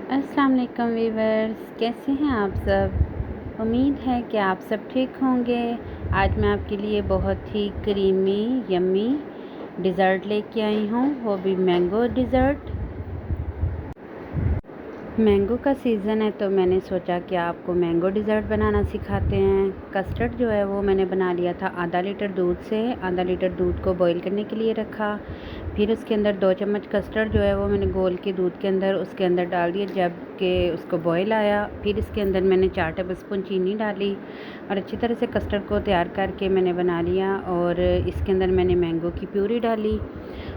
अस्सलाम वालेकुम वीवर्स, कैसे हैं आप सब। उम्मीद है कि आप सब ठीक होंगे। आज मैं आपके लिए बहुत ही क्रीमी यम्मी डिज़र्ट लेके आई हूँ, वो भी मैंगो डिज़र्ट। मैंगो का सीज़न है तो मैंने सोचा कि आपको मैंगो डिज़र्ट बनाना सिखाते हैं। कस्टर्ड जो है वो मैंने बना लिया था आधा लीटर दूध से। आधा लीटर दूध को बॉईल करने के लिए रखा। फिर उसके अंदर 2 चम्मच कस्टर्ड जो है वो मैंने घोल के दूध के अंदर उसके अंदर डाल दिया जब कि उसको बॉईल आया। फिर इसके अंदर मैंने 4 टेबलस्पून चीनी डाली और अच्छी तरह से कस्टर्ड को तैयार करके मैंने बना लिया। और इसके अंदर मैंने मैंगो की प्यूरी डाली।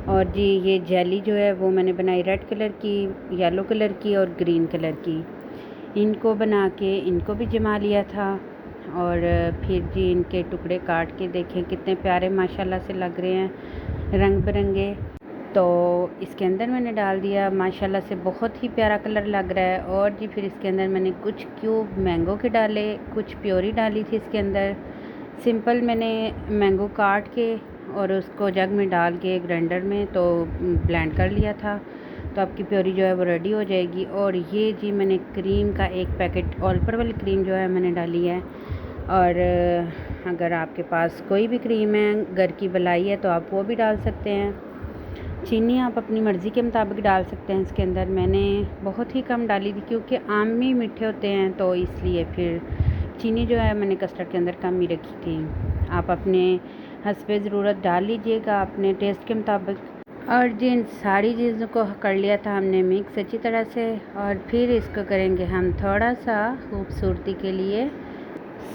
और जी ये जेली जो है वो मैंने बनाई रेड कलर की, येलो कलर की और ग्रीन कलर की। इनको बना के इनको भी जमा लिया था। और फिर जी इनके टुकड़े काट के देखें कितने प्यारे माशाल्लाह से लग रहे हैं, रंग बिरंगे। तो इसके अंदर मैंने डाल दिया, माशाल्लाह से बहुत ही प्यारा कलर लग रहा है। और जी फिर इसके अंदर मैंने कुछ क्यूब मैंगो के डाले, कुछ प्योरी डाली थी इसके अंदर। सिंपल मैंने मैंगो काट के और उसको जग में डाल के ग्राइंडर में तो ब्लेंड कर लिया था। तो आपकी प्योरी जो है वो रेडी हो जाएगी। और ये जी मैंने क्रीम का एक पैकेट ऑलपर वाली क्रीम जो है मैंने डाली है। और अगर आपके पास कोई भी क्रीम है, घर की बलाई है, तो आप वो भी डाल सकते हैं। चीनी आप अपनी मर्ज़ी के मुताबिक डाल सकते हैं इसके अंदर। मैंने बहुत ही कम डाली थी क्योंकि आम भी मीठे होते हैं, तो इसलिए फिर चीनी जो है मैंने कस्टर्ड के अंदर कम ही रखी थी। आप अपने हस्बे ज़रूरत डाल लीजिएगा अपने टेस्ट के मुताबिक। और जिन सारी चीज़ों को कर लिया था हमने मिक्स अच्छी तरह से। और फिर इसको करेंगे हम थोड़ा सा खूबसूरती के लिए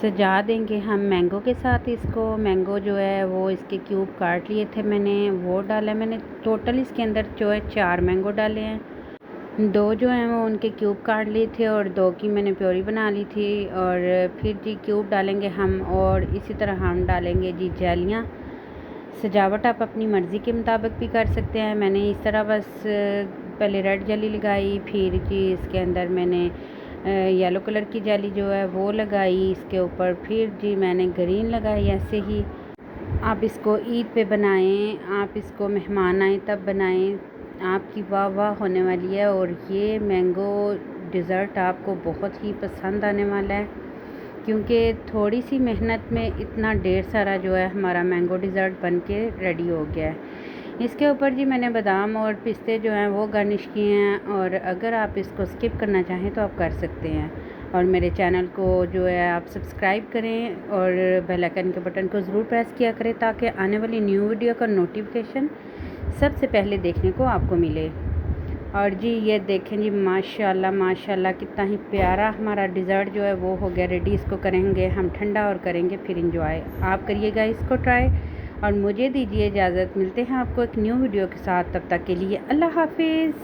सजा देंगे हम मैंगो के साथ इसको। मैंगो जो है वो इसके क्यूब काट लिए थे मैंने, वो डाला मैंने। टोटल इसके अंदर जो है 4 मैंगो डाले हैं। 2 जो हैं वो उनके क्यूब काट लिए थे और 2 की मैंने प्योरी बना ली थी। और फिर जी क्यूब डालेंगे हम और इसी तरह हम डालेंगे जी जेलियाँ। सजावट आप अपनी मर्ज़ी के मुताबिक भी कर सकते हैं। मैंने इस तरह बस पहले रेड जेली लगाई, फिर जी इसके अंदर मैंने येलो कलर की जेली जो है वो लगाई इसके ऊपर। फिर जी मैंने ग्रीन लगाई। ऐसे ही आप इसको ईद पे बनाएं, आप इसको मेहमान आए तब बनाएं, आपकी वाह वाह होने वाली है। और ये मैंगो डिज़र्ट आपको बहुत ही पसंद आने वाला है क्योंकि थोड़ी सी मेहनत में इतना ढेर सारा जो है हमारा मैंगो डिज़र्ट बन के रेडी हो गया है। इसके ऊपर जी मैंने बादाम और पिस्ते जो हैं वो गार्निश किए हैं। और अगर आप इसको स्किप करना चाहें तो आप कर सकते हैं। और मेरे चैनल को जो है आप सब्सक्राइब करें और बेल आइकन के बटन को ज़रूर प्रेस किया करें ताकि आने वाली न्यू वीडियो का नोटिफिकेशन सबसे पहले देखने को आपको मिले। और जी ये देखें जी माशाल्लाह माशाल्लाह कितना ही प्यारा हमारा डिज़र्ट जो है वो हो गया रेडी। इसको करेंगे हम ठंडा और करेंगे फिर इंजॉय। आप करिएगा इसको ट्राई और मुझे दीजिए इजाज़त। मिलते हैं आपको एक न्यू वीडियो के साथ, तब तक के लिए अल्लाह हाफिज़।